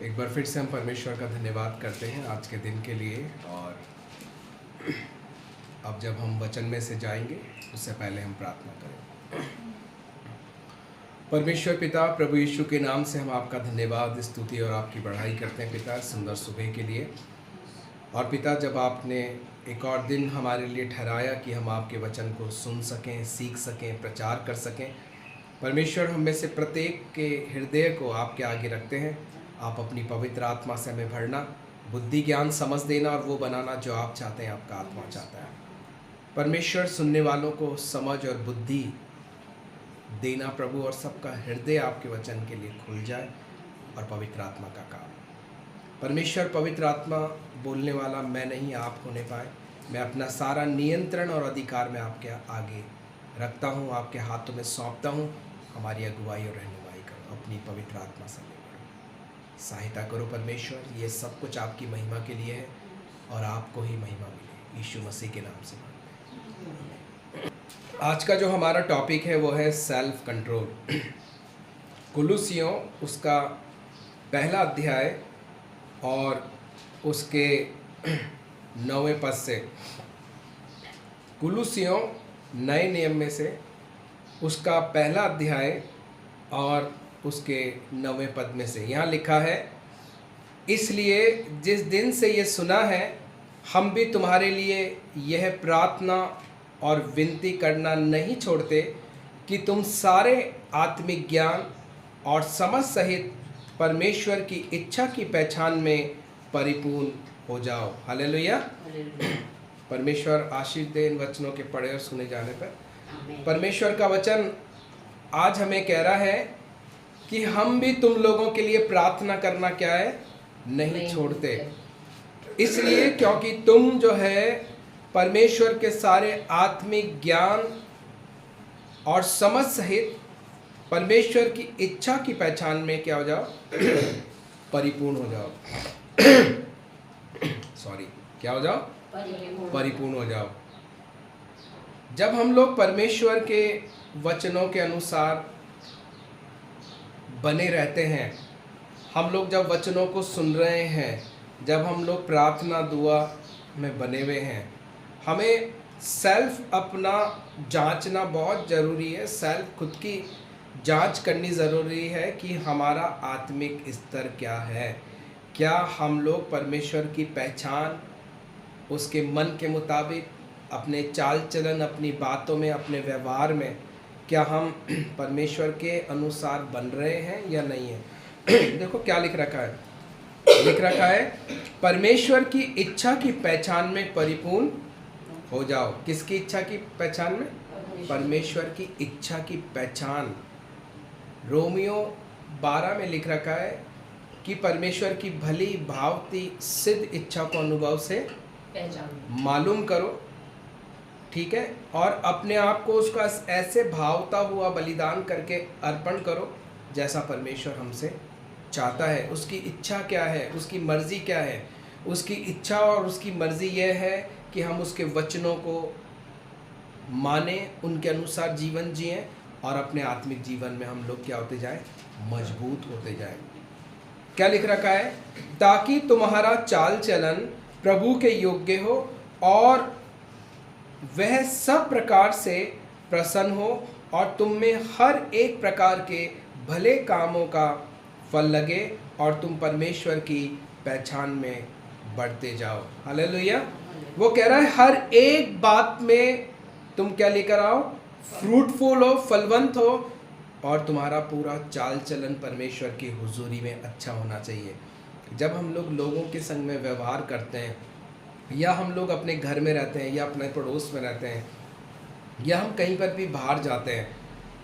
एक बार फिर से हम परमेश्वर का धन्यवाद करते हैं आज के दिन के लिए। और अब जब हम वचन में से जाएंगे उससे पहले हम प्रार्थना करें। परमेश्वर पिता, प्रभु यीशु के नाम से हम आपका धन्यवाद, स्तुति और आपकी बढ़ाई करते हैं पिता, सुंदर सुबह के लिए। और पिता, जब आपने एक और दिन हमारे लिए ठहराया कि हम आपके वचन को सुन सकें, सीख सकें, प्रचार कर सकें, परमेश्वर हम में से प्रत्येक के हृदय को आपके आगे रखते हैं। आप अपनी पवित्र आत्मा से हमें भरना, बुद्धि ज्ञान समझ देना और वो बनाना जो आप चाहते हैं, आपका आत्मा चाहता है। परमेश्वर, सुनने वालों को समझ और बुद्धि देना प्रभु, और सबका हृदय आपके वचन के लिए खुल जाए और पवित्र आत्मा का काम। परमेश्वर, पवित्र आत्मा बोलने वाला मैं नहीं, आप होने पाए। मैं अपना सारा नियंत्रण और अधिकार मैं आपके आगे रखता हूँ, आपके हाथों में सौंपता हूँ। हमारी अगुवाई और रहनुमाई करो, अपनी पवित्र आत्मा से सहायता करो परमेश्वर। ये सब कुछ आपकी महिमा के लिए है और आपको ही महिमा मिले, यीशु मसीह के नाम से मांगते हैं। आज का जो हमारा टॉपिक है वो है सेल्फ कंट्रोल। कुलुसियों उसका पहला अध्याय और उसके 9वें पद से। कुलुसियों नए नियम में से उसका पहला अध्याय और उसके 9वें पद में से यहाँ लिखा है, इसलिए जिस दिन से ये सुना है हम भी तुम्हारे लिए यह प्रार्थना और विनती करना नहीं छोड़ते कि तुम सारे आत्मिक ज्ञान और समझ सहित परमेश्वर की इच्छा की पहचान में परिपूर्ण हो जाओ। हालेलुया। परमेश्वर आशीष दे इन वचनों के पढ़े और सुने जाने पर। परमेश्वर का वचन आज हमें कह रहा है कि हम भी तुम लोगों के लिए प्रार्थना करना क्या है, नहीं छोड़ते। इसलिए क्योंकि तुम जो है परमेश्वर के सारे आत्मिक ज्ञान और समझ सहित परमेश्वर की इच्छा की पहचान में क्या हो जाओ, परिपूर्ण हो जाओ। सॉरी, क्या हो जाओ, परिपूर्ण हो जाओ। जब हम लोग परमेश्वर के वचनों के अनुसार बने रहते हैं, हम लोग जब वचनों को सुन रहे हैं, जब हम लोग प्रार्थना दुआ में बने हुए हैं, हमें सेल्फ अपना जांचना बहुत ज़रूरी है। सेल्फ खुद की जांच करनी ज़रूरी है कि हमारा आत्मिक स्तर क्या है। क्या हम लोग परमेश्वर की पहचान उसके मन के मुताबिक अपने चाल चलन, अपनी बातों में, अपने व्यवहार में क्या हम परमेश्वर के अनुसार बन रहे हैं या नहीं है। देखो क्या लिख रखा है, लिख रखा है परमेश्वर की इच्छा की पहचान में परिपूर्ण हो जाओ। किसकी इच्छा की पहचान में? परमेश्वर की इच्छा की पहचान। रोमियो 12 में लिख रखा है कि परमेश्वर की भली भावती सिद्ध इच्छा को अनुभव से मालूम करो, ठीक है, और अपने आप को उसका ऐसे भावता हुआ बलिदान करके अर्पण करो जैसा परमेश्वर हमसे चाहता है। उसकी इच्छा क्या है, उसकी मर्ज़ी क्या है? उसकी इच्छा और उसकी मर्ज़ी यह है कि हम उसके वचनों को माने, उनके अनुसार जीवन जिएं और अपने आत्मिक जीवन में हम लोग क्या होते जाएं, मजबूत होते जाएं। क्या लिख रखा है? ताकि तुम्हारा चाल चलन प्रभु के योग्य हो और वह सब प्रकार से प्रसन्न हो और तुम में हर एक प्रकार के भले कामों का फल लगे और तुम परमेश्वर की पहचान में बढ़ते जाओ। हालेलुया। वो कह रहा है हर एक बात में तुम क्या लेकर आओ, फ्रूटफुल हो, फलवंत हो, और तुम्हारा पूरा चाल चलन परमेश्वर की हुजूरी में अच्छा होना चाहिए। जब हम लोग लोगों के संग में व्यवहार करते हैं, या हम लोग अपने घर में रहते हैं, या अपने पड़ोस में रहते हैं, या हम कहीं पर भी बाहर जाते हैं,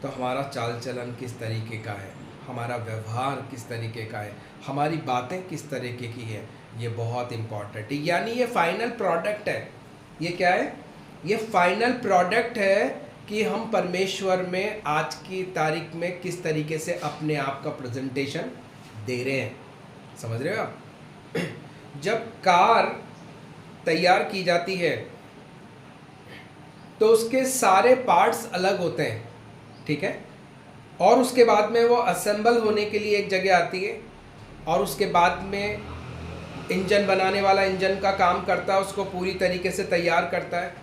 तो हमारा चाल चलन किस तरीके का है, हमारा व्यवहार किस तरीके का है, हमारी बातें किस तरीके की है, ये बहुत इम्पॉर्टेंट है। यानी ये फाइनल प्रोडक्ट है। ये क्या है? ये फाइनल प्रोडक्ट है कि हम परमेश्वर में आज की तारीख में किस तरीके से अपने आप का प्रेजेंटेशन दे रहे हैं। समझ रहे हो आप? जब कार तैयार की जाती है तो उसके सारे पार्ट्स अलग होते हैं, ठीक है, और उसके बाद में वो असेंबल होने के लिए एक जगह आती है, और उसके बाद में इंजन बनाने वाला इंजन का काम करता है, उसको पूरी तरीके से तैयार करता है,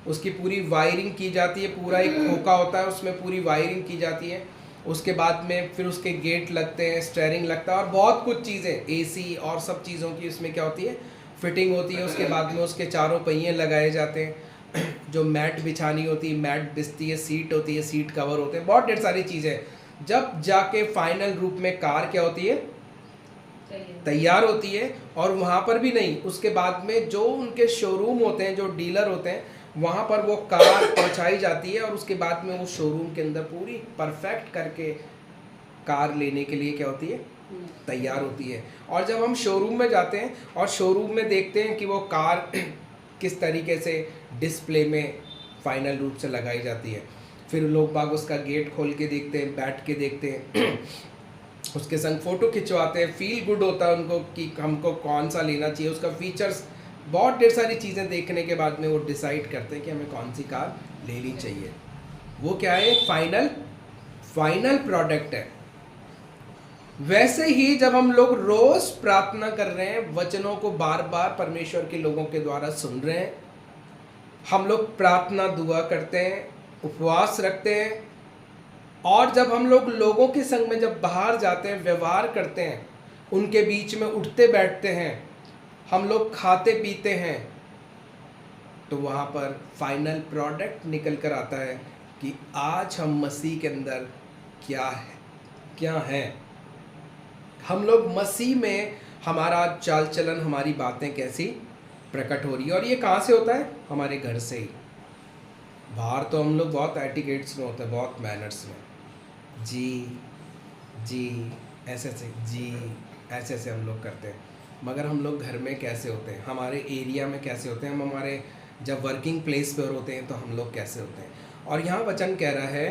उसकी पूरी वायरिंग की जाती है, पूरा एक खोखा होता है उसमें पूरी वायरिंग की जाती है। उसके बाद में फिर उसके गेट लगते हैं, स्टेयरिंग लगता है और बहुत कुछ चीज़ें, एसी और सब चीज़ों की उसमें क्या होती है, फिटिंग होती है। उसके बाद में उसके चारों पहिए लगाए जाते हैं, जो मैट बिछानी होती है मैट बिछती है, सीट होती है, सीट कवर होते हैं, बहुत ढेर सारी चीज़ें। जब जाके फाइनल रूप में कार क्या होती है, तैयार होती है। और वहाँ पर भी नहीं, उसके बाद में जो उनके शोरूम होते हैं, जो डीलर होते हैं, वहाँ पर वो कार पहुँचाई जाती है और उसके बाद में वो शोरूम के अंदर पूरी परफेक्ट करके कार लेने के लिए क्या होती है, तैयार होती है। और जब हम शोरूम में जाते हैं और शोरूम में देखते हैं कि वो कार किस तरीके से डिस्प्ले में फाइनल रूप से लगाई जाती है, फिर लोग बाग उसका गेट खोल के देखते हैं, बैठ के देखते हैं, उसके संग फ़ोटो खिंचवाते हैं, फील गुड होता है उनको कि हमको कौन सा लेना चाहिए, उसका फीचर्स, बहुत ढेर सारी चीज़ें देखने के बाद में वो डिसाइड करते हैं कि हमें कौन सी कार लेनी चाहिए। वो क्या है, फाइनल प्रोडक्ट है। वैसे ही जब हम लोग रोज़ प्रार्थना कर रहे हैं, वचनों को बार बार परमेश्वर के लोगों के द्वारा सुन रहे हैं, हम लोग प्रार्थना दुआ करते हैं, उपवास रखते हैं, और जब हम लोग लोगों के संग में जब बाहर जाते हैं, व्यवहार करते हैं, उनके बीच में उठते बैठते हैं, हम लोग खाते पीते हैं, तो वहाँ पर फाइनल प्रोडक्ट निकल कर आता है कि आज हम मसीह के अंदर क्या है। हम लोग मसीह में, हमारा चाल चलन, हमारी बातें कैसी प्रकट हो रही है। और ये कहाँ से होता है, हमारे घर से ही। बाहर तो हम लोग बहुत एटिकेट्स में होते हैं, बहुत मैनर्स में, जी ऐसे ऐसे हम लोग करते हैं। मगर हम लोग घर में कैसे होते हैं, हमारे एरिया में कैसे होते हैं, हम हमारे जब वर्किंग प्लेस पर होते हैं तो हम लोग कैसे होते हैं। और यहाँ वचन कह रहा है,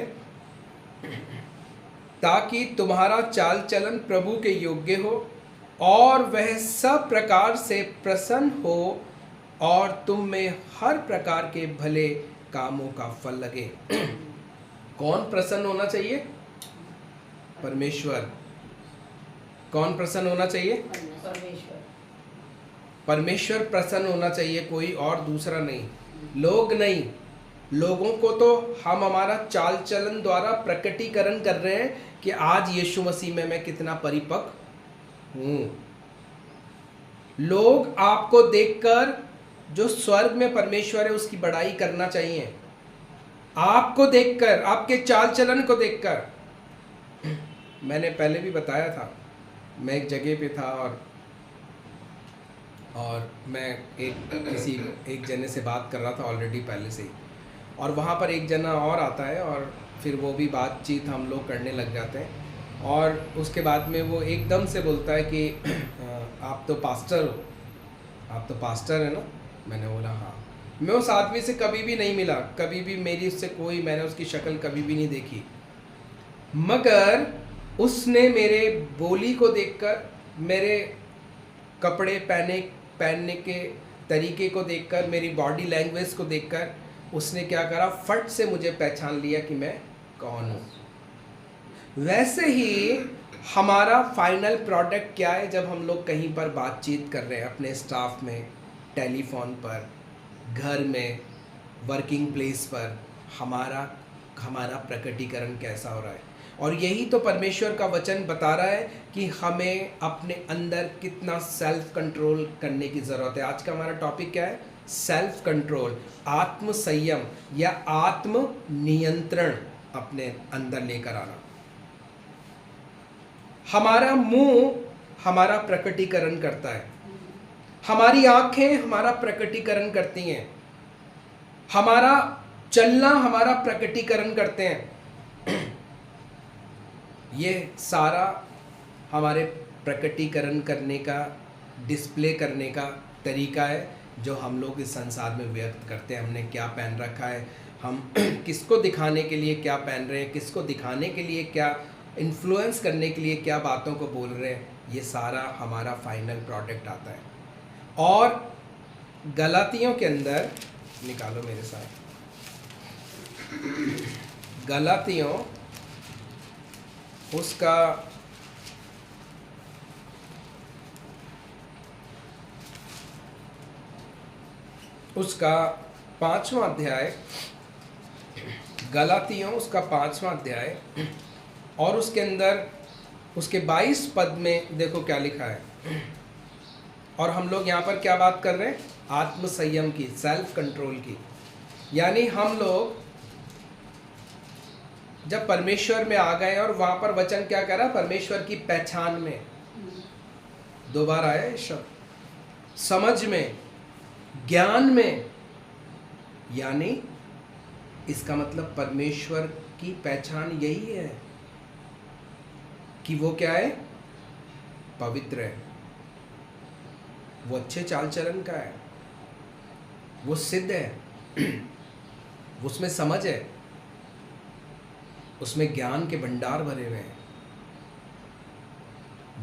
ताकि तुम्हारा चाल चलन प्रभु के योग्य हो और वह सब प्रकार से प्रसन्न हो और तुम में हर प्रकार के भले कामों का फल लगे। कौन प्रसन्न होना चाहिए, परमेश्वर। कौन प्रसन्न होना चाहिए, परमेश्वर प्रसन्न होना चाहिए, कोई और दूसरा नहीं, लोग नहीं। लोगों को तो हम हमारा चाल चलन द्वारा प्रकटीकरण कर रहे हैं कि आज यीशु मसीह में मैं कितना परिपक्व हूँ। लोग आपको देखकर, जो स्वर्ग में परमेश्वर है उसकी बड़ाई करना चाहिए, आपको देखकर, आपके चाल चलन को देखकर। मैंने पहले भी बताया था, मैं एक जगह पे था और मैं एक जने से बात कर रहा था ऑलरेडी पहले से ही, और वहाँ पर एक जना और आता है और फिर वो भी बातचीत हम लोग करने लग जाते हैं। और उसके बाद में वो एकदम से बोलता है कि आप तो पास्टर हो, आप तो पास्टर है ना। मैंने बोला हाँ। मैं उस आदमी से कभी भी नहीं मिला, कभी भी मेरी उससे कोई, मैंने उसकी शक्ल कभी भी नहीं देखी, मगर उसने मेरे बोली को देखकर, मेरे कपड़े पहनने के तरीके को देखकर, मेरी बॉडी लैंग्वेज को देखकर उसने क्या करा, फट से मुझे पहचान लिया कि मैं कौन हूँ। वैसे ही हमारा फाइनल प्रोडक्ट क्या है, जब हम लोग कहीं पर बातचीत कर रहे हैं, अपने स्टाफ में, टेलीफोन पर, घर में, वर्किंग प्लेस पर, हमारा प्रकटीकरण कैसा हो रहा है। और यही तो परमेश्वर का वचन बता रहा है कि हमें अपने अंदर कितना सेल्फ कंट्रोल करने की ज़रूरत है। आज का हमारा टॉपिक क्या है, सेल्फ कंट्रोल, आत्म संयम या आत्म नियंत्रण अपने अंदर लेकर आना। हमारा मुंह हमारा प्रकटीकरण करता है, हमारी आंखें हमारा प्रकटीकरण करती हैं, हमारा चलना हमारा प्रकटीकरण करते हैं। ये सारा हमारे प्रकटीकरण करने का, डिस्प्ले करने का तरीका है जो हम लोग इस संसार में व्यक्त करते हैं। हमने क्या पहन रखा है, हम किसको दिखाने के लिए क्या पहन रहे हैं, किसको दिखाने के लिए क्या, इन्फ्लुएंस करने के लिए क्या बातों को बोल रहे हैं, ये सारा हमारा फाइनल प्रोडक्ट आता है। और गलातियों के अंदर, निकालो मेरे साथ, गलातियों उसका उसका 5वां अध्याय, गलातियों उसका 5वां अध्याय, और उसके अंदर उसके 22 पद में देखो क्या लिखा है। और हम लोग यहाँ पर क्या बात कर रहे हैं? आत्म संयम की, सेल्फ कंट्रोल की। यानी हम लोग जब परमेश्वर में आ गए, और वहां पर वचन क्या कह रहा है? परमेश्वर की पहचान में, 2 बार आया है शब्द, समझ में, ज्ञान में। यानी इसका मतलब परमेश्वर की पहचान यही है कि वो क्या है? पवित्र है, वो अच्छे चाल चलन का है, वो सिद्ध है, उसमें समझ है, उसमें ज्ञान के भंडार भरे हुए हैं।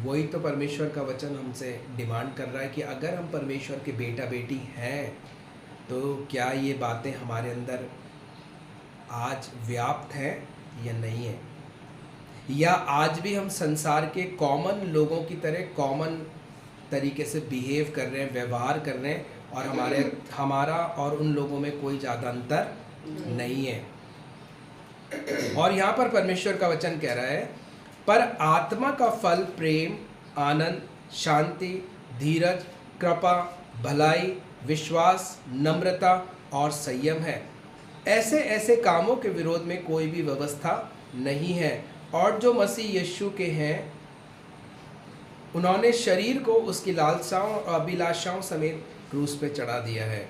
वही तो परमेश्वर का वचन हमसे डिमांड कर रहा है कि अगर हम परमेश्वर के बेटा बेटी हैं तो क्या ये बातें हमारे अंदर आज व्याप्त है या नहीं है, या आज भी हम संसार के कॉमन लोगों की तरह कॉमन तरीके से बिहेव कर रहे हैं, व्यवहार कर रहे हैं, और हमारा और उन लोगों में कोई ज़्यादा अंतर नहीं है। और यहाँ पर परमेश्वर का वचन कह रहा है, पर आत्मा का फल प्रेम, आनंद, शांति, धीरज, कृपा, भलाई, विश्वास, नम्रता और संयम है। ऐसे ऐसे कामों के विरोध में कोई भी व्यवस्था नहीं है। और जो मसीह यीशु के हैं, उन्होंने शरीर को उसकी लालसाओं और अभिलाषाओं समेत क्रूस पे चढ़ा दिया है।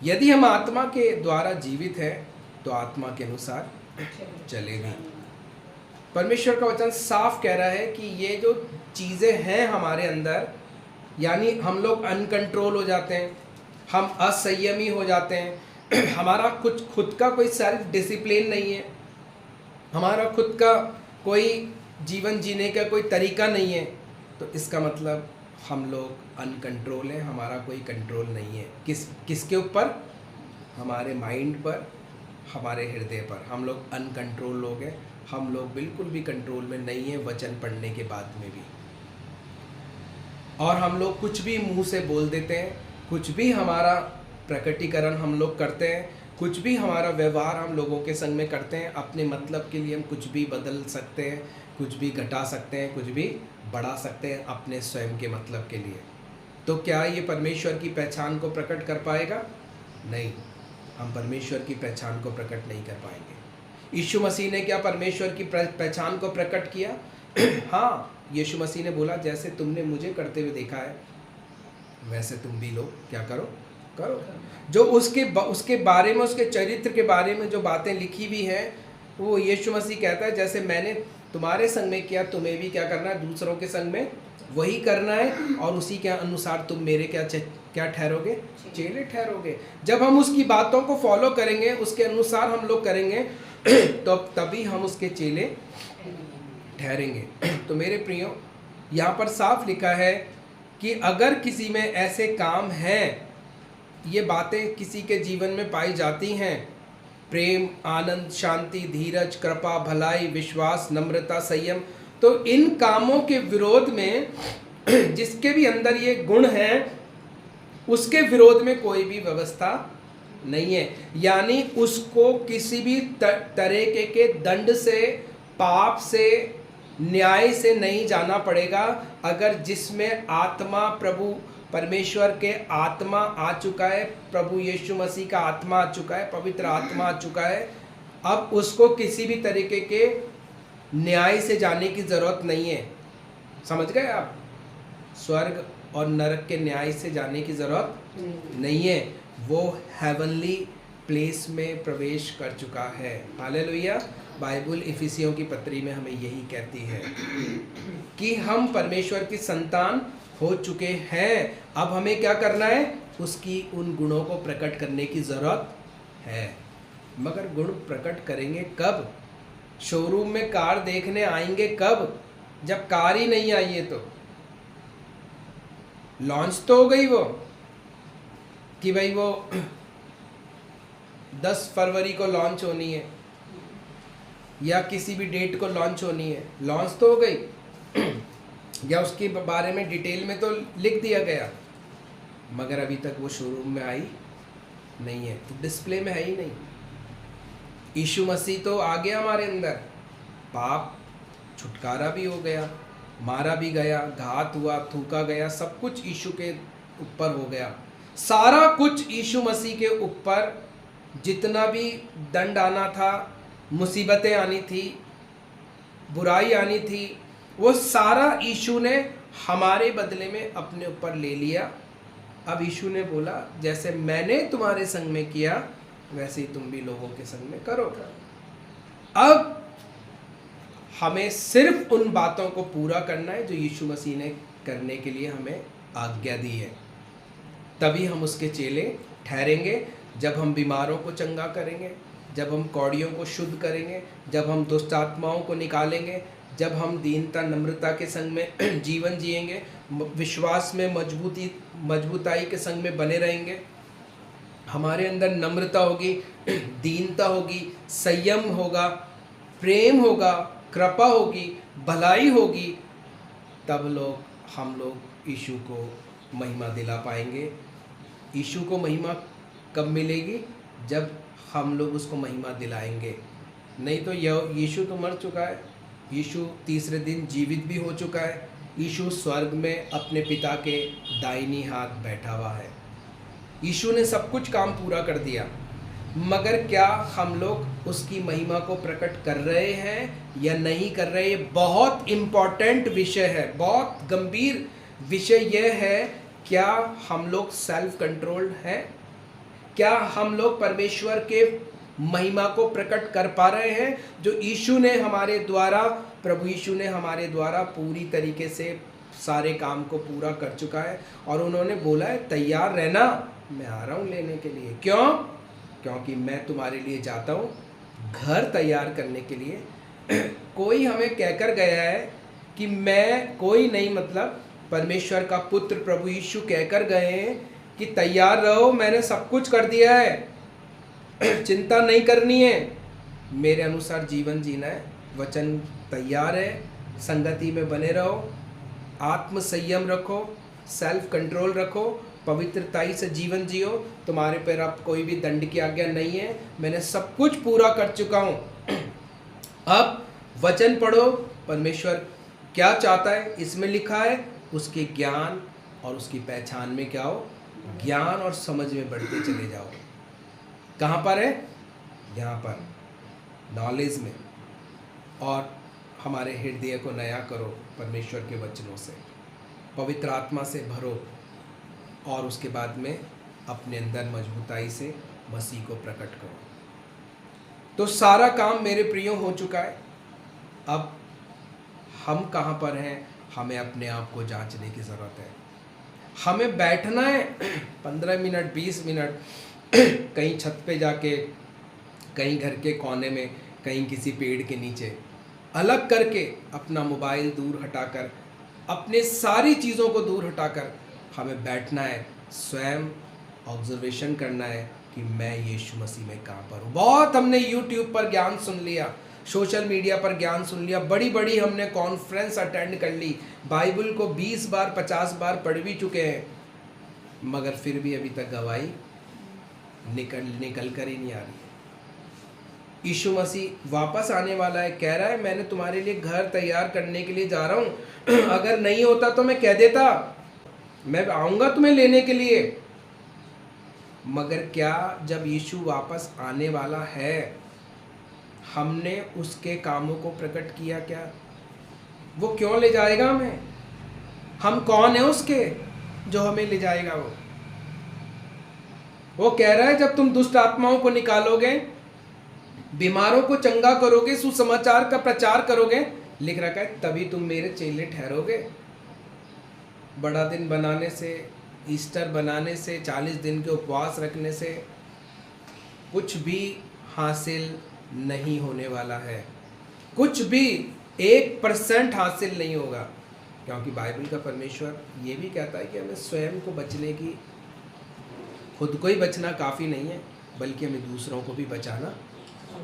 यदि हम आत्मा के द्वारा जीवित हैं तो आत्मा के अनुसार चले भी। परमेश्वर का वचन साफ कह रहा है कि ये जो चीज़ें हैं हमारे अंदर, यानी हम लोग अनकंट्रोल हो जाते हैं, हम असंयमी हो जाते हैं, हमारा कुछ खुद का कोई सेल्फ डिसिप्लिन नहीं है, हमारा खुद का कोई जीवन जीने का कोई तरीका नहीं है, तो इसका मतलब हम लोग अनकंट्रोल हैं, हमारा कोई कंट्रोल नहीं है। किसके ऊपर? हमारे माइंड पर, हमारे हृदय पर। हम लोग अनकंट्रोल लोग हैं, हम लोग बिल्कुल भी कंट्रोल में नहीं है वचन पढ़ने के बाद में भी। और हम लोग कुछ भी मुंह से बोल देते हैं, कुछ भी हमारा प्रकटीकरण हम लोग करते हैं, कुछ भी हमारा व्यवहार हम लोगों के संग में करते हैं। अपने मतलब के लिए हम कुछ भी बदल सकते हैं, कुछ भी घटा सकते हैं, कुछ भी बढ़ा सकते हैं अपने स्वयं के मतलब के लिए। तो क्या ये परमेश्वर की पहचान को प्रकट कर पाएगा? नहीं, हम परमेश्वर की पहचान को प्रकट नहीं कर पाएंगे। यीशु मसीह ने क्या परमेश्वर की पहचान को प्रकट किया? हाँ, यीशु मसीह ने बोला, जैसे तुमने मुझे करते हुए देखा है वैसे तुम भी लोग क्या करो। जो उसके बारे में, उसके चरित्र के बारे में जो बातें लिखी हुई हैं, वो यीशु मसीह कहता है, जैसे मैंने तुम्हारे संग में किया, तुम्हें भी क्या करना है? दूसरों के संग में वही करना है। और उसी के अनुसार तुम मेरे क्या ठहरोगे? चेले ठहरोगे। जब हम उसकी बातों को फॉलो करेंगे, उसके अनुसार हम लोग करेंगे, तो तभी हम उसके चेले ठहरेंगे। तो मेरे प्रियो, यहाँ पर साफ लिखा है कि अगर किसी में ऐसे काम हैं, ये बातें किसी के जीवन में पाई जाती हैं, प्रेम, आनंद, शांति, धीरज, कृपा, भलाई, विश्वास, नम्रता, संयम, तो इन कामों के विरोध में जिसके भी अंदर ये गुण हैं, उसके विरोध में कोई भी व्यवस्था नहीं है। यानी उसको किसी भी तरीके के दंड से, पाप से, न्याय से नहीं जाना पड़ेगा। अगर जिसमें आत्मा, प्रभु परमेश्वर के आत्मा आ चुका है, प्रभु यीशु मसीह का आत्मा आ चुका है, पवित्र आत्मा आ चुका है, अब उसको किसी भी तरीके के न्याय से जाने की ज़रूरत नहीं है। समझ गए आप? स्वर्ग और नरक के न्याय से जाने की ज़रूरत नहीं है। वो हेवनली प्लेस में प्रवेश कर चुका है। हालेलुया। बाइबल इफिसियों की पत्री में हमें यही कहती है कि हम परमेश्वर की संतान हो चुके हैं। अब हमें क्या करना है? उसकी उन गुणों को प्रकट करने की ज़रूरत है। मगर गुण प्रकट करेंगे कब? शोरूम में कार देखने आएंगे कब? जब कार ही नहीं आई है। तो लॉन्च तो हो गई वो कि भाई वो 10 फरवरी को लॉन्च होनी है या किसी भी डेट को लॉन्च होनी है, लॉन्च तो हो गई या उसके बारे में डिटेल में तो लिख दिया गया, मगर अभी तक वो शोरूम में आई नहीं है, तो डिस्प्ले में है ही नहीं। यीशु मसीह तो आ गया हमारे अंदर, पाप छुटकारा भी हो गया, मारा भी गया, घात हुआ, थूका गया, सब कुछ यीशु के ऊपर हो गया। सारा कुछ यीशु मसीह के ऊपर, जितना भी दंड आना था, मुसीबतें आनी थी, बुराई आनी थी, वो सारा यीशु ने हमारे बदले में अपने ऊपर ले लिया। अब यीशु ने बोला जैसे मैंने तुम्हारे संग में किया वैसे ही तुम भी लोगों के संग में करो। अब हमें सिर्फ उन बातों को पूरा करना है जो यीशु मसीह ने करने के लिए हमें आज्ञा दी है, तभी हम उसके चेले ठहरेंगे। जब हम बीमारों को चंगा करेंगे, जब हम कौड़ियों को शुद्ध करेंगे, जब हम दुष्ट आत्माओं को निकालेंगे, जब हम दीनता नम्रता के संग में जीवन जिएंगे, विश्वास में मजबूताई के संग में बने रहेंगे, हमारे अंदर नम्रता होगी, दीनता होगी, संयम होगा, प्रेम होगा, कृपा होगी, भलाई होगी, तब हम लोग यीशु को महिमा दिला पाएंगे। यीशु को महिमा कब मिलेगी? जब हम लोग उसको महिमा दिलाएंगे। नहीं तो यीशु तो मर चुका है, यीशु तीसरे दिन जीवित भी हो चुका है, यीशु स्वर्ग में अपने पिता के दाहिनी हाथ बैठा हुआ है। यीशु ने सब कुछ काम पूरा कर दिया, मगर क्या हम लोग उसकी महिमा को प्रकट कर रहे हैं या नहीं कर रहे? ये बहुत इम्पॉर्टेंट विषय है, बहुत गंभीर विषय यह है। क्या हम लोग सेल्फ कंट्रोल्ड हैं? क्या हम लोग परमेश्वर के महिमा को प्रकट कर पा रहे हैं जो यीशु ने हमारे द्वारा, प्रभु यीशु ने हमारे द्वारा पूरी तरीके से सारे काम को पूरा कर चुका है। और उन्होंने बोला है तैयार रहना, मैं आ रहा हूँ लेने के लिए। क्यों? क्योंकि मैं तुम्हारे लिए जाता हूँ घर तैयार करने के लिए। कोई हमें कहकर गया है कि मैं कोई नहीं, मतलब परमेश्वर का पुत्र प्रभु यीशु कहकर गए हैं कि तैयार रहो, मैंने सब कुछ कर दिया है, चिंता नहीं करनी है, मेरे अनुसार जीवन जीना है। वचन तैयार है, संगति में बने रहो, आत्म संयम रखो, सेल्फ कंट्रोल रखो, पवित्रताई से जीवन जियो, तुम्हारे पर अब कोई भी दंड की आज्ञा नहीं है, मैंने सब कुछ पूरा कर चुका हूँ। अब वचन पढ़ो, परमेश्वर क्या चाहता है इसमें लिखा है, उसके ज्ञान और उसकी पहचान में क्या हो, ज्ञान और समझ में बढ़ते चले जाओ। कहाँ पर है? यहाँ पर नॉलेज में। और हमारे हृदय को नया करो परमेश्वर के वचनों से, पवित्र आत्मा से भरो, और उसके बाद में अपने अंदर मजबूताई से मसीह को प्रकट करो। तो सारा काम मेरे प्रियो हो चुका है। अब हम कहाँ पर हैं? हमें अपने आप को जांचने की ज़रूरत है। हमें बैठना है 15 मिनट 20 मिनट कहीं छत पे जाके, कहीं घर के कोने में, कहीं किसी पेड़ के नीचे, अलग करके अपना मोबाइल दूर हटाकर, अपने सारी चीज़ों को दूर हटाकर हमें बैठना है, स्वयं ऑब्जर्वेशन करना है कि मैं यीशु मसीह में कहाँ पर हूँ। बहुत हमने यूट्यूब पर ज्ञान सुन लिया, सोशल मीडिया पर ज्ञान सुन लिया, बड़ी बड़ी हमने कॉन्फ्रेंस अटेंड कर ली, बाइबल को 20 बार 50 बार पढ़ भी चुके हैं, मगर फिर भी अभी तक गवाही निकल कर ही नहीं आ रही। यीशु मसीह वापस आने वाला है, कह रहा है मैंने तुम्हारे लिए घर तैयार करने के लिए जा रहा हूँ। अगर नहीं होता तो मैं कह देता, मैं आऊँगा तुम्हें लेने के लिए। मगर क्या जब यीशु वापस आने वाला है, हमने उसके कामों को प्रकट किया क्या? वो क्यों ले जाएगा हमें? हम कौन है उसके जो हमें ले जाएगा? वो कह रहा है जब तुम दुष्ट आत्माओं को निकालोगे, बीमारों को चंगा करोगे, सुसमाचार का प्रचार करोगे, लिख रखा है तभी तुम मेरे चेले ठहरोगे। बड़ा दिन बनाने से, ईस्टर बनाने से, 40 दिन के उपवास रखने से कुछ भी हासिल नहीं होने वाला है, कुछ भी 1% हासिल नहीं होगा। क्योंकि बाइबल का परमेश्वर ये भी कहता है कि हमें स्वयं को बचने की, खुद को ही बचना काफ़ी नहीं है, बल्कि हमें दूसरों को भी बचाना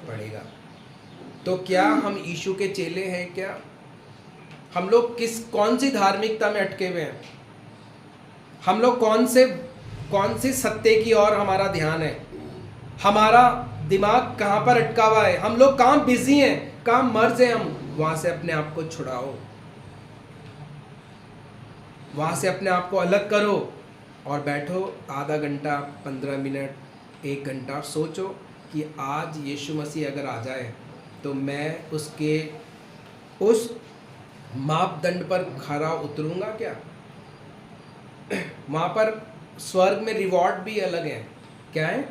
पड़ेगा। तो क्या हम यीशु के चेले हैं? क्या हम लोग कौन सी धार्मिकता में अटके हुए हैं? हम लोग कौन से कौन सी सत्य की ओर हमारा ध्यान है, हमारा दिमाग कहाँ पर अटका हुआ है, हम लोग कहाँ बिजी हैं, कहाँ मर्ज है, हम वहाँ से अपने आप को छुड़ाओ, वहाँ से अपने आप को अलग करो और बैठो आधा घंटा, 15 मिनट, 1 घंटा, सोचो कि आज यीशु मसीह अगर आ जाए तो मैं उसके उस मापदंड पर खरा उतरूंगा क्या। वहाँ पर स्वर्ग में रिवॉर्ड भी अलग है। क्या है?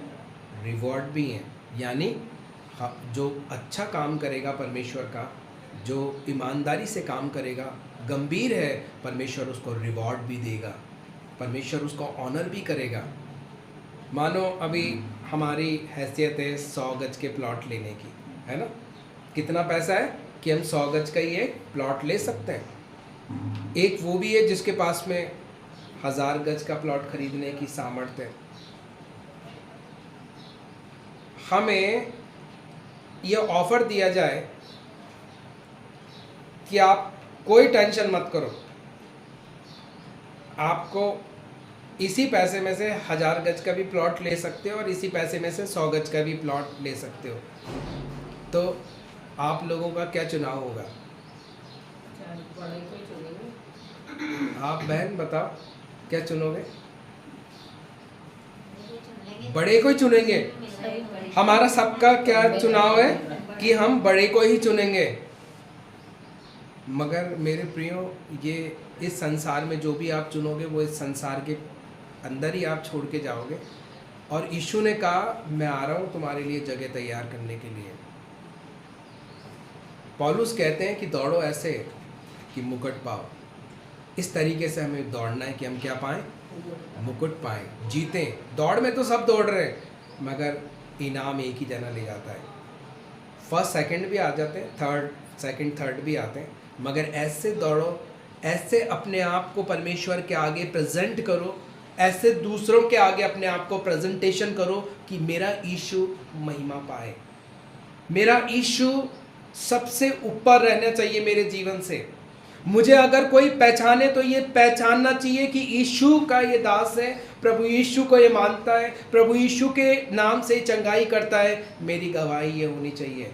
रिवॉर्ड भी हैं, यानी जो अच्छा काम करेगा परमेश्वर का, जो ईमानदारी से काम करेगा, गंभीर है, परमेश्वर उसको रिवॉर्ड भी देगा, परमेश्वर उसको ऑनर भी करेगा। मानो अभी हमारी हैसियत है 100 गज के प्लॉट लेने की, है ना, कितना पैसा है कि हम 100 गज का ही एक प्लॉट ले सकते हैं। एक वो भी है जिसके पास में 1000 गज का प्लॉट खरीदने की सामर्थ्य है। हमें यह ऑफर दिया जाए कि आप कोई टेंशन मत करो, आपको इसी पैसे में से 1000 गज का भी प्लॉट ले सकते हो और इसी पैसे में से 100 गज का भी प्लॉट ले सकते हो। तो आप लोगों का क्या चुनाव होगा? आप बहन बताओ, क्या चुनोगे? बड़े को ही चुनेंगे। हमारा सबका क्या चुनाव है कि हम बड़े को ही चुनेंगे। मगर मेरे प्रियो, ये इस संसार में जो भी आप चुनोगे वो इस संसार के अंदर ही आप छोड़ के जाओगे। और यीशु ने कहा मैं आ रहा हूँ तुम्हारे लिए जगह तैयार करने के लिए। पौलुस कहते हैं कि दौड़ो ऐसे कि मुकुट पाओ। इस तरीके से हमें दौड़ना है कि हम क्या पाएं? मुकुट पाएं, जीतें। दौड़ में तो सब दौड़ रहे हैं मगर इनाम एक ही जना ले जाता है। फर्स्ट सेकंड भी आ जाते हैं, थर्ड भी आते हैं, मगर ऐसे दौड़ो, ऐसे अपने आप को परमेश्वर के आगे प्रेजेंट करो, ऐसे दूसरों के आगे अपने आप को प्रेजेंटेशन करो कि मेरा यीशु महिमा पाए, मेरा यीशु सबसे ऊपर रहना चाहिए मेरे जीवन से। मुझे अगर कोई पहचाने तो ये पहचानना चाहिए कि यीशु का ये दास है, प्रभु यीशु को ये मानता है, प्रभु यीशु के नाम से चंगाई करता है। मेरी गवाही ये होनी चाहिए,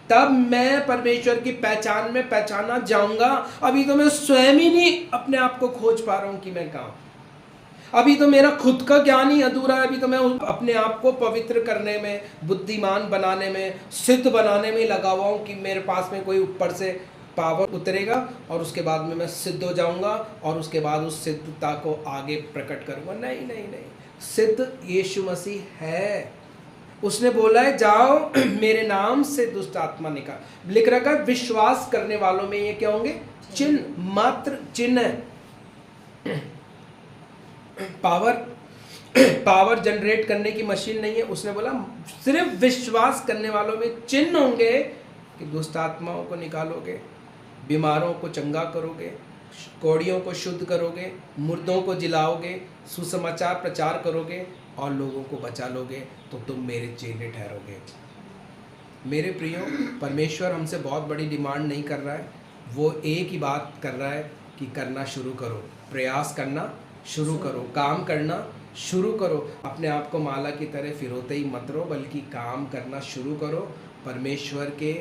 तब मैं परमेश्वर की पहचान में पहचाना जाऊंगा। अभी तो मैं स्वयं ही नहीं अपने आप को खोज पा रहा हूं कि मैं कहाँ। अभी तो मेरा खुद का ज्ञान ही अधूरा है। अभी तो मैं अपने आप को पवित्र करने में, बुद्धिमान बनाने में, सिद्ध बनाने में लगा हुआ हूँ कि मेरे पास में कोई ऊपर से पावर उतरेगा और उसके बाद में मैं सिद्ध हो जाऊंगा और उसके बाद उस सिद्धता को आगे प्रकट करूंगा। नहीं नहीं नहीं, सिद्ध यीशु मसीह है। उसने बोला है जाओ मेरे नाम से दुष्ट आत्मा निकाल। लिख रखा है विश्वास करने वालों में ये क्या होंगे? चिन्ह, मात्र चिन्ह। पावर जनरेट करने की मशीन नहीं है। उसने बोला सिर्फ विश्वास करने वालों में चिन्ह होंगे कि दुष्ट आत्माओं को निकालोगे, बीमारों को चंगा करोगे, कोढ़ियों को शुद्ध करोगे, मुर्दों को जिलाओगे, सुसमाचार प्रचार करोगे और लोगों को बचा लोगे, तो तुम मेरे चेले ठहरोगे। मेरे प्रियो, परमेश्वर हमसे बहुत बड़ी डिमांड नहीं कर रहा है। वो एक ही बात कर रहा है कि करना शुरू करो, प्रयास करना शुरू करो, काम करना शुरू करो। अपने आप को माला की तरह फिरोते ही मत रहो, बल्कि काम करना शुरू करो। परमेश्वर के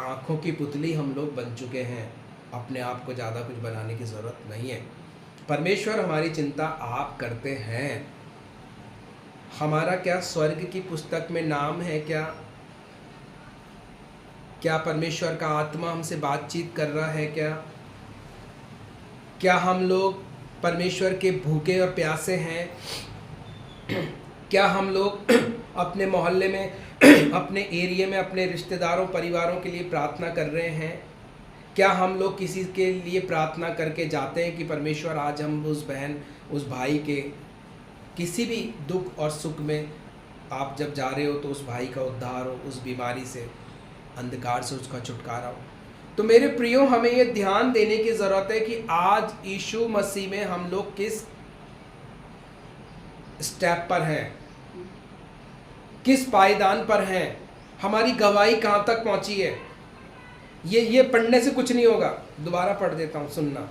आँखों की पुतली हम लोग बन चुके हैं, अपने आप को ज़्यादा कुछ बनाने की ज़रूरत नहीं है। परमेश्वर हमारी चिंता आप करते हैं। हमारा क्या स्वर्ग की पुस्तक में नाम है? क्या परमेश्वर का आत्मा हमसे बातचीत कर रहा है? क्या हम लोग परमेश्वर के भूखे और प्यासे हैं? क्या हम लोग अपने मोहल्ले में, अपने एरिया में, अपने रिश्तेदारों, परिवारों के लिए प्रार्थना कर रहे हैं? क्या हम लोग किसी के लिए प्रार्थना करके जाते हैं कि परमेश्वर आज हम उस बहन, उस भाई के किसी भी दुख और सुख में आप जब जा रहे हो तो उस भाई का उद्धार हो, उस बीमारी से, अंधकार से उसका छुटकारा हो। तो मेरे प्रियो, हमें ये ध्यान देने की ज़रूरत है कि आज यीशु मसीह में हम लोग किस स्टेप पर हैं, किस पायदान पर हैं, हमारी गवाही कहाँ तक पहुँची है। ये पढ़ने से कुछ नहीं होगा। दोबारा पढ़ देता हूँ, सुनना।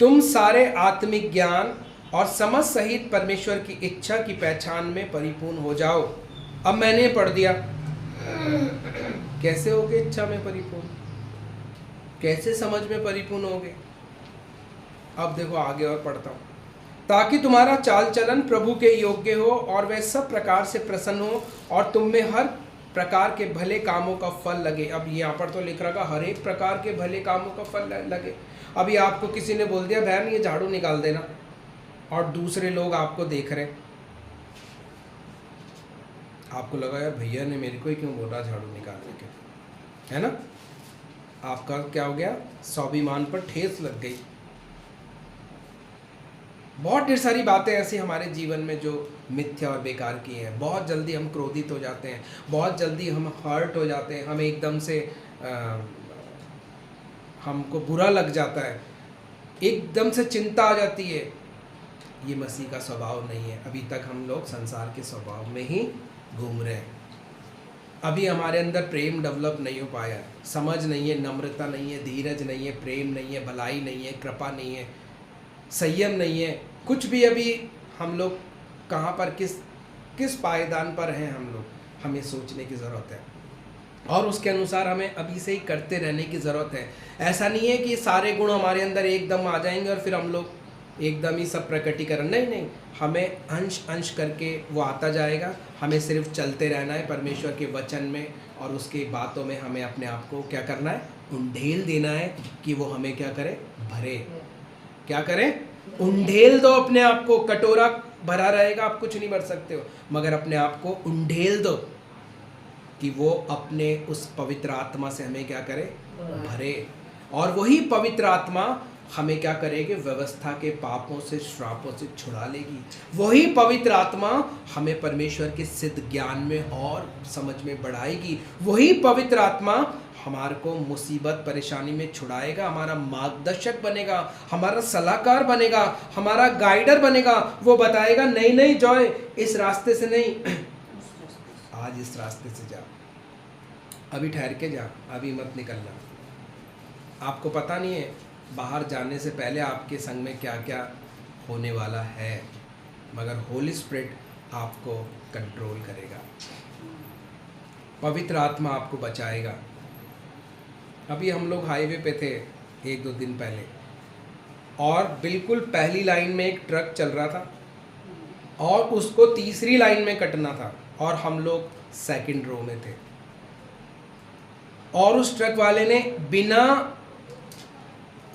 तुम सारे आत्मिक ज्ञान और समझ सहित परमेश्वर की इच्छा की पहचान में परिपूर्ण हो जाओ। अब मैंने पढ़ दिया, कैसे होगे इच्छा में परिपूर्ण, कैसे समझ में परिपूर्ण होगे। अब देखो आगे और पढ़ता हूँ। ताकि तुम्हारा चाल चलन प्रभु के योग्य हो और वह सब प्रकार से प्रसन्न हो और तुम में हर प्रकार के भले कामों का फल लगे। अब यहाँ पर तो लिख रखा हर एक प्रकार के भले कामों का फल लगे। अभी आपको किसी ने बोल दिया बहन ये झाड़ू निकाल देना, और दूसरे लोग आपको देख रहे, आपको लगा यार भैया ने मेरे को ही क्यों बोला झाड़ू निकालने के, है ना। आपका क्या हो गया, स्वाभिमान पर ठेस लग गई। बहुत ढेर सारी बातें ऐसी हमारे जीवन में जो मिथ्या और बेकार की हैं। बहुत जल्दी हम क्रोधित हो जाते हैं, बहुत जल्दी हम हर्ट हो जाते हैं, हमें एकदम से हमको बुरा लग जाता है, एकदम से चिंता आ जाती है। ये मसीह का स्वभाव नहीं है। अभी तक हम लोग संसार के स्वभाव में ही घूम रहे हैं। अभी हमारे अंदर प्रेम डेवलप नहीं हो पाया, समझ नहीं है, नम्रता नहीं है, धीरज नहीं है, प्रेम नहीं है, भलाई नहीं है, कृपा नहीं है, संयम नहीं है, कुछ भी। अभी हम लोग कहाँ पर किस पायदान पर हैं हम लोग, हमें सोचने की ज़रूरत है और उसके अनुसार हमें अभी से ही करते रहने की ज़रूरत है। ऐसा नहीं है कि सारे गुण हमारे अंदर एकदम आ जाएंगे और फिर हम लोग एकदम ही सब प्रकटीकरण, नहीं, हमें अंश अंश करके वो आता जाएगा। हमें सिर्फ चलते रहना है परमेश्वर के वचन में और उसकी बातों में। हमें अपने आप को क्या करना है, उंडेल देना है कि वो हमें क्या करे, भरे। क्या करें, उंडेल दो अपने आप को। कटोरा भरा रहेगा, आप कुछ नहीं भर सकते हो, मगर अपने आप को उंडेल दो कि वो अपने उस पवित्र आत्मा से हमें क्या करे, भरे। और वही पवित्र आत्मा हमें क्या करेगी, व्यवस्था के पापों से, श्रापों से छुड़ा लेगी। वही पवित्र आत्मा हमें परमेश्वर के सिद्ध ज्ञान में और समझ में बढ़ाएगी। वही पवित्र आत्मा हमारे को मुसीबत परेशानी में छुड़ाएगा, हमारा मार्गदर्शक बनेगा, हमारा सलाहकार बनेगा, हमारा गाइडर बनेगा। वो बताएगा नहीं जॉय, इस रास्ते से नहीं, आज इस रास्ते से जा, अभी ठहर के जा, अभी मत निकलना। आपको पता नहीं है बाहर जाने से पहले आपके संग में क्या क्या होने वाला है, मगर होली स्पिरिट आपको कंट्रोल करेगा, पवित्र आत्मा आपको बचाएगा। अभी हम लोग हाईवे पे थे 1-2 दिन पहले और बिल्कुल पहली लाइन में एक ट्रक चल रहा था और उसको तीसरी लाइन में कटना था और हम लोग सेकंड रो में थे। और उस ट्रक वाले ने बिना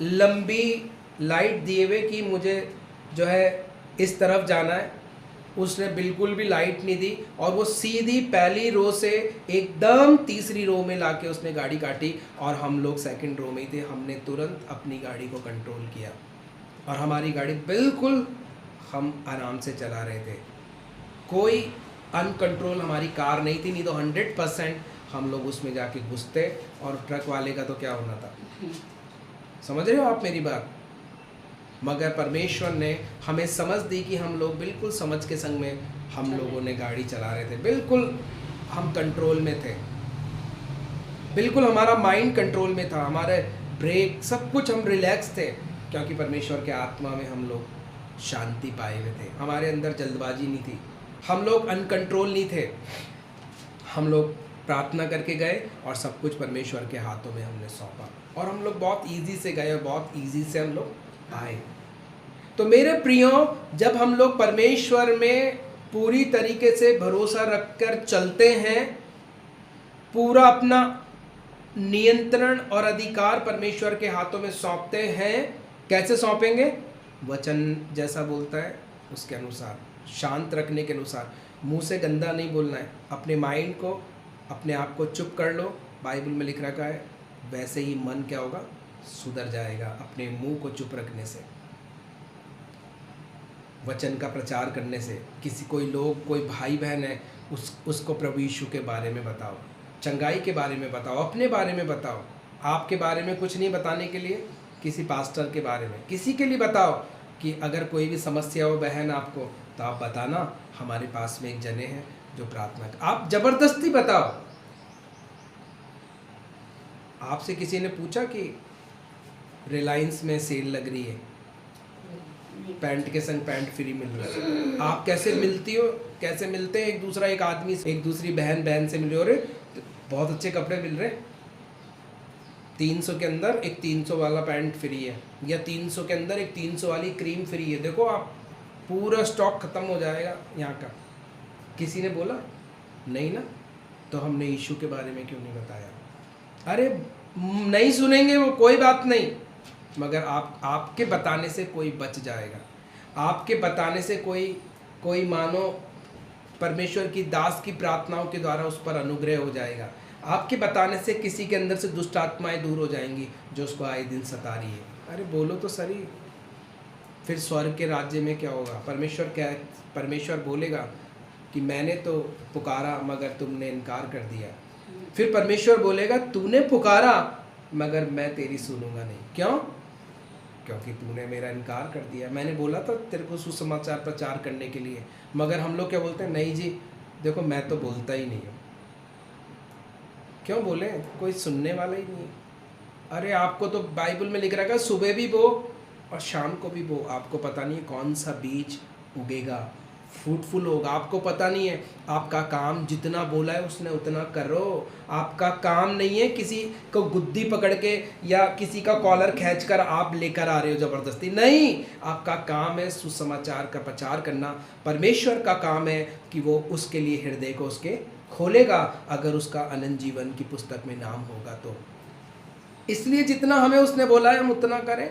लंबी लाइट दिए हुए कि मुझे जो है इस तरफ जाना है, उसने बिल्कुल भी लाइट नहीं दी और वो सीधी पहली रो से एकदम तीसरी रो में लाके उसने गाड़ी काटी और हम लोग सेकंड रो में ही थे। हमने तुरंत अपनी गाड़ी को कंट्रोल किया और हमारी गाड़ी बिल्कुल हम आराम से चला रहे थे। कोई अनकंट्रोल हमारी कार नहीं थी, नहीं तो 100% हम लोग उसमें जाके घुसते और ट्रक वाले का तो क्या होना था। समझ रहे हो आप मेरी बात। मगर परमेश्वर ने हमें समझ दी कि हम लोग बिल्कुल समझ के संग में हम लोगों ने गाड़ी चला रहे थे, बिल्कुल हम कंट्रोल में थे, बिल्कुल हमारा माइंड कंट्रोल में था, हमारे ब्रेक सब कुछ, हम रिलैक्स थे क्योंकि परमेश्वर के आत्मा में हम लोग शांति पाए हुए थे। हमारे अंदर जल्दबाजी नहीं थी, हम लोग अनकंट्रोल नहीं थे। हम लोग प्रार्थना करके गए और सब कुछ परमेश्वर के हाथों में हमने सौंपा और हम लोग बहुत ईजी से गए और बहुत ईजी से हम लोग आए। तो मेरे प्रियो, जब हम लोग परमेश्वर में पूरी तरीके से भरोसा रखकर चलते हैं, पूरा अपना नियंत्रण और अधिकार परमेश्वर के हाथों में सौंपते हैं। कैसे सौंपेंगे? वचन जैसा बोलता है उसके अनुसार, शांत रखने के अनुसार। मुंह से गंदा नहीं बोलना है, अपने माइंड को, अपने आप को चुप कर लो। बाइबल में लिख रखा है वैसे ही मन क्या होगा, सुधर जाएगा अपने मुंह को चुप रखने से, वचन का प्रचार करने से। किसी कोई लोग, कोई भाई बहन है, उसको प्रभु यीशु के बारे में बताओ, चंगाई के बारे में बताओ, अपने बारे में बताओ। आपके बारे में कुछ नहीं बताने के लिए, किसी पास्टर के बारे में, किसी के लिए बताओ कि अगर कोई भी समस्या हो बहन आपको, तो आप बताना, हमारे पास में एक जने हैं जो प्रार्थना कर। आप जबरदस्ती बताओ। आपसे किसी ने पूछा कि रिलायंस में सेल लग रही है, पैंट के संग पैंट फ्री मिल रहा है। आप कैसे मिलती हो, कैसे मिलते हैं एक दूसरा, एक आदमी से, एक दूसरी बहन से मिल रही हो, अरे बहुत अच्छे कपड़े मिल रहे, 300 के अंदर एक 300 वाला पैंट फ्री है, या 300 के अंदर एक 300 वाली क्रीम फ्री है, देखो आप पूरा स्टॉक खत्म हो जाएगा यहाँ का। किसी ने बोला नहीं ना, तो हमने यीशु के बारे में क्यों नहीं बताया? अरे नहीं सुनेंगे वो, कोई बात नहीं, मगर आपके बताने से कोई बच जाएगा, आपके बताने से कोई मानो परमेश्वर की दास की प्रार्थनाओं के द्वारा उस पर अनुग्रह हो जाएगा। आपके बताने से किसी के अंदर से दुष्ट आत्माएं दूर हो जाएंगी जो उसको आए दिन सता रही है। अरे बोलो तो सही, फिर स्वर्ग के राज्य में क्या होगा? परमेश्वर बोलेगा कि मैंने तो पुकारा मगर तुमने इनकार कर दिया। फिर परमेश्वर बोलेगा तूने पुकारा मगर मैं तेरी सुनूंगा नहीं। क्यों? क्योंकि तूने मेरा इनकार कर दिया। मैंने बोला था तेरे को सुसमाचार प्रचार करने के लिए, मगर हम लोग क्या बोलते हैं, नहीं जी देखो मैं तो बोलता ही नहीं हूँ। क्यों बोले? कोई सुनने वाला ही नहीं है। अरे आपको तो बाइबल में लिख रखा है सुबह भी बो और शाम को भी बो। आपको पता नहीं है कौन सा बीज उगेगा, फ्रूटफुल होगा, आपको पता नहीं है। आपका काम जितना बोला है उसने उतना करो। आपका काम नहीं है किसी को गुद्दी पकड़ के या किसी का कॉलर खींचकर आप लेकर आ रहे हो ज़बरदस्ती, नहीं। आपका काम है सुसमाचार का प्रचार करना। परमेश्वर का काम है कि वो उसके लिए हृदय को उसके खोलेगा, अगर उसका अनंत जीवन की पुस्तक में नाम होगा तो। इसलिए जितना हमें उसने बोला है हम उतना करें,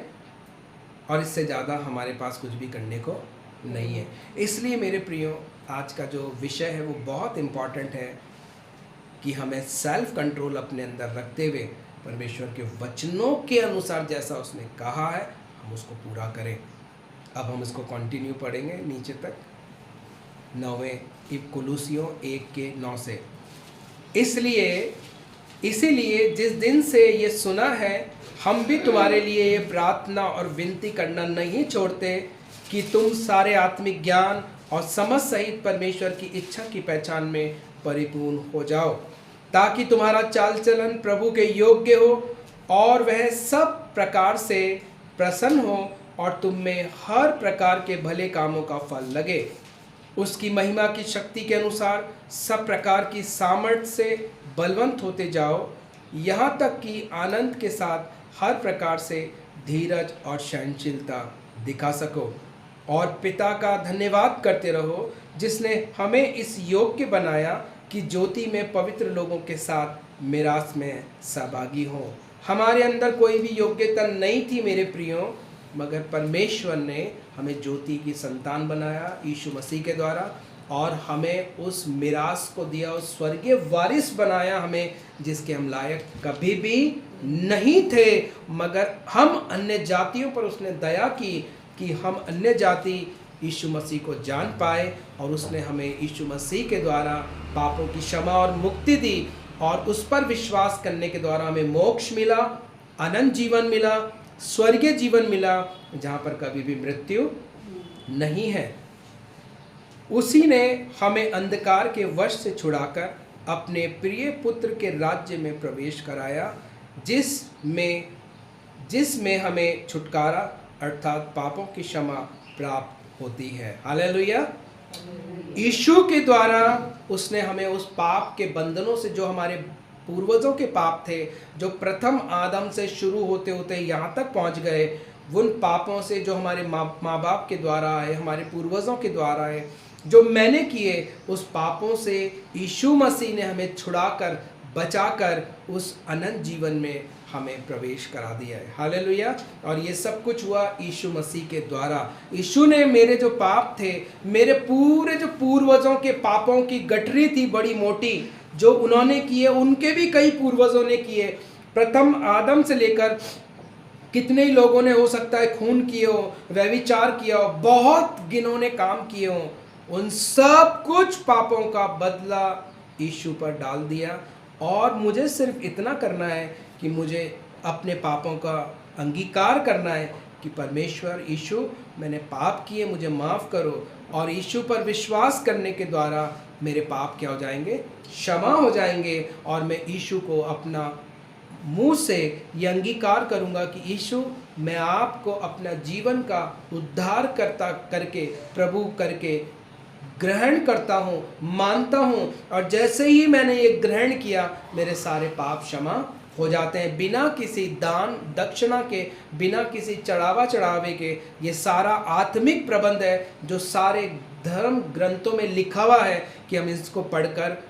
और इससे ज़्यादा हमारे पास कुछ भी करने को नहीं है। इसलिए मेरे प्रियो, आज का जो विषय है वो बहुत इम्पॉर्टेंट है कि हमें सेल्फ कंट्रोल अपने अंदर रखते हुए परमेश्वर के वचनों के अनुसार जैसा उसने कहा है हम उसको पूरा करें। अब हम इसको कंटिन्यू पढ़ेंगे नीचे तक, 9वें कुलुसियों 1:9 से। इसीलिए जिस दिन से ये सुना है हम भी तुम्हारे लिए ये प्रार्थना और विनती करना नहीं छोड़ते कि तुम सारे आत्मिक ज्ञान और समझ सहित परमेश्वर की इच्छा की पहचान में परिपूर्ण हो जाओ, ताकि तुम्हारा चाल चलन प्रभु के योग्य हो और वह सब प्रकार से प्रसन्न हो और तुम में हर प्रकार के भले कामों का फल लगे। उसकी महिमा की शक्ति के अनुसार सब प्रकार की सामर्थ्य से बलवंत होते जाओ, यहाँ तक कि आनंद के साथ हर प्रकार से धीरज और सहनशीलता दिखा सको, और पिता का धन्यवाद करते रहो जिसने हमें इस योग्य बनाया कि ज्योति में पवित्र लोगों के साथ मिरास में सहभागी हो। हमारे अंदर कोई भी योग्यता नहीं थी मेरे प्रियो, मगर परमेश्वर ने हमें ज्योति की संतान बनाया यीशु मसीह के द्वारा, और हमें उस मिरास को दिया, उस स्वर्गीय वारिस बनाया हमें, जिसके हम लायक कभी भी नहीं थे। मगर हम अन्य जातियों पर उसने दया की कि हम अन्य जाति यीशु मसीह को जान पाए, और उसने हमें यीशु मसीह के द्वारा पापों की क्षमा और मुक्ति दी, और उस पर विश्वास करने के द्वारा हमें मोक्ष मिला, अनंत जीवन मिला, स्वर्गीय जीवन मिला, जहाँ पर कभी भी मृत्यु नहीं है। उसी ने हमें अंधकार के वश से छुड़ाकर अपने प्रिय पुत्र के राज्य में प्रवेश कराया, जिसमें हमें छुटकारा अर्थात पापों की क्षमा प्राप्त होती है। हालेलुया। यीशु के द्वारा उसने हमें उस पाप के बंधनों से, जो हमारे पूर्वजों के पाप थे, जो प्रथम आदम से शुरू होते होते यहाँ तक पहुँच गए, उन पापों से जो हमारे माँ बाप के द्वारा आए, हमारे पूर्वजों के द्वारा आए, जो मैंने किए, उस पापों से यीशु मसीह ने हमें छुड़ाकर बचाकर उस अनंत जीवन में हमें प्रवेश करा दिया है। हालेलुया। और ये सब कुछ हुआ यीशु मसीह के द्वारा। यीशु ने मेरे जो पाप थे, मेरे पूरे जो पूर्वजों के पापों की गठरी थी बड़ी मोटी, जो उन्होंने किए, उनके भी कई पूर्वजों ने किए, प्रथम आदम से लेकर कितने ही लोगों ने हो सकता है खून किए हो, व्यभिचार किया हो, बहुत गिनोने काम किए हो, उन सब कुछ पापों का बदला यीशु पर डाल दिया। और मुझे सिर्फ इतना करना है कि मुझे अपने पापों का अंगीकार करना है कि परमेश्वर यीशु, मैंने पाप किए, मुझे माफ़ करो, और यीशु पर विश्वास करने के द्वारा मेरे पाप क्या हो जाएंगे? क्षमा हो जाएंगे, और मैं यीशु को अपना मुंह से ये अंगीकार करूंगा कि यीशु, मैं आपको अपना जीवन का उद्धार करता करके, प्रभु करके ग्रहण करता हूँ, मानता हूँ, और जैसे ही मैंने ये ग्रहण किया मेरे सारे पाप क्षमा हो जाते हैं, बिना किसी दान दक्षिणा के, बिना किसी चढ़ावा चढ़ावे के। ये सारा आत्मिक प्रबंध है जो सारे धर्म ग्रंथों में लिखा हुआ है कि हम इसको पढ़कर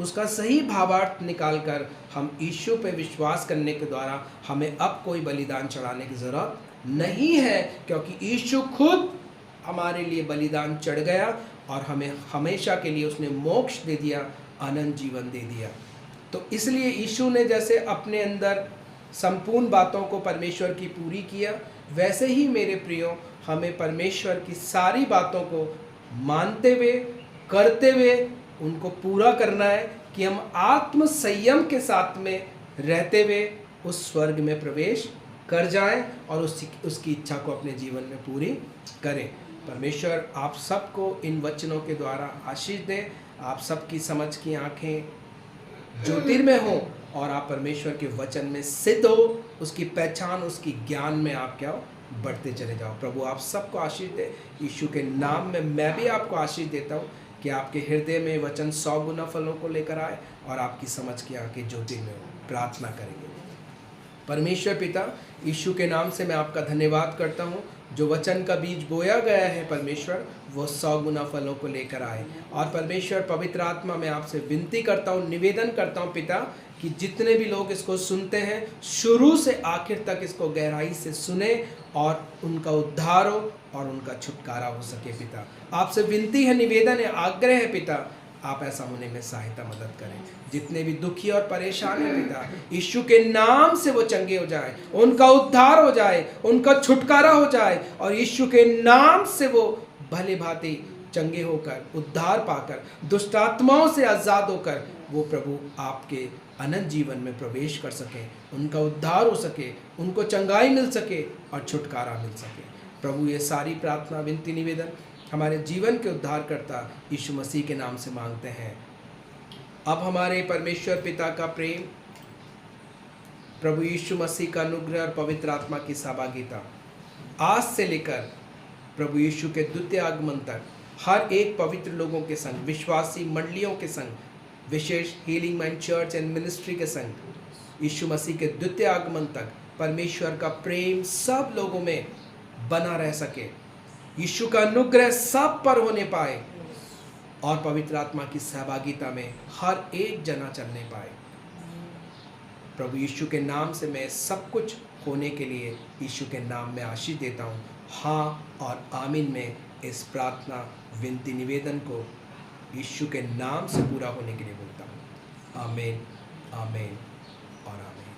उसका सही भावार्थ निकालकर हम यीशु पे विश्वास करने के द्वारा हमें अब कोई बलिदान चढ़ाने की ज़रूरत नहीं है, क्योंकि यीशु खुद हमारे लिए बलिदान चढ़ गया और हमें हमेशा के लिए उसने मोक्ष दे दिया, अनंत जीवन दे दिया। तो इसलिए यीशु ने जैसे अपने अंदर संपूर्ण बातों को परमेश्वर की पूरी किया, वैसे ही मेरे प्रियो हमें परमेश्वर की सारी बातों को मानते हुए, करते हुए उनको पूरा करना है कि हम आत्म संयम के साथ में रहते हुए उस स्वर्ग में प्रवेश कर जाएं और उसकी इच्छा को अपने जीवन में पूरी करें। परमेश्वर आप सबको इन वचनों के द्वारा आशीष दें, आप सबकी समझ की आंखें ज्योतिर्मय हो और आप परमेश्वर के वचन में सिद्ध हो, उसकी पहचान, उसकी ज्ञान में आप क्या हो, बढ़ते चले जाओ। प्रभु आप सबको आशीष दे। यीशु के नाम में मैं भी आपको आशीष देता हूँ कि आपके हृदय में वचन 100 गुना फलों को लेकर आए और आपकी समझ की आंखें ज्योतिर्मय हो। प्रार्थना करेंगे। परमेश्वर पिता, यीशु के नाम से मैं आपका धन्यवाद करता हूँ, जो वचन का बीज बोया गया है परमेश्वर, वो 100 गुना फलों को लेकर आए। और परमेश्वर पवित्र आत्मा, मैं आपसे विनती करता हूँ, निवेदन करता हूँ पिता, कि जितने भी लोग इसको सुनते हैं शुरू से आखिर तक इसको गहराई से सुने और उनका उद्धार हो और उनका छुटकारा हो सके। पिता आपसे विनती है, निवेदन है, आग्रह है पिता, आप ऐसा होने में सहायता मदद करें। जितने भी दुखी और परेशान हैं पिता, यीशु के नाम से वो चंगे हो जाए, उनका उद्धार हो जाए, उनका छुटकारा हो जाए और यीशु के नाम से वो भले भांति चंगे होकर, उद्धार पाकर, दुष्ट आत्माओं से आज़ाद होकर वो प्रभु आपके अनंत जीवन में प्रवेश कर सके, उनका उद्धार हो सके, उनको चंगाई मिल सके और छुटकारा मिल सके। प्रभु ये सारी प्रार्थना, विनती, निवेदन हमारे जीवन के उद्धारकर्ता यीशु मसीह के नाम से मांगते हैं। अब हमारे परमेश्वर पिता का प्रेम, प्रभु यीशु मसीह का अनुग्रह और पवित्र आत्मा की सहभागिता आज से लेकर प्रभु यीशु के द्वितीय आगमन तक हर एक पवित्र लोगों के संग, विश्वासी मंडलियों के संग, विशेष healing mind church and ministry के संग, यीशु मसीह के द्वितीय आगमन तक परमेश्वर का प्रेम सब लोगों में बना रह सके, यीशु का अनुग्रह सब पर होने पाए और पवित्र आत्मा की सहभागिता में हर एक जना चलने पाए। प्रभु यीशु के नाम से मैं सब कुछ होने के लिए यीशु के नाम में आशीष देता हूँ। हाँ और आमीन में इस प्रार्थना, विनती, निवेदन को यीशु के नाम से पूरा होने के लिए बोलता हूँ। आमीन, आमीन और आमीन।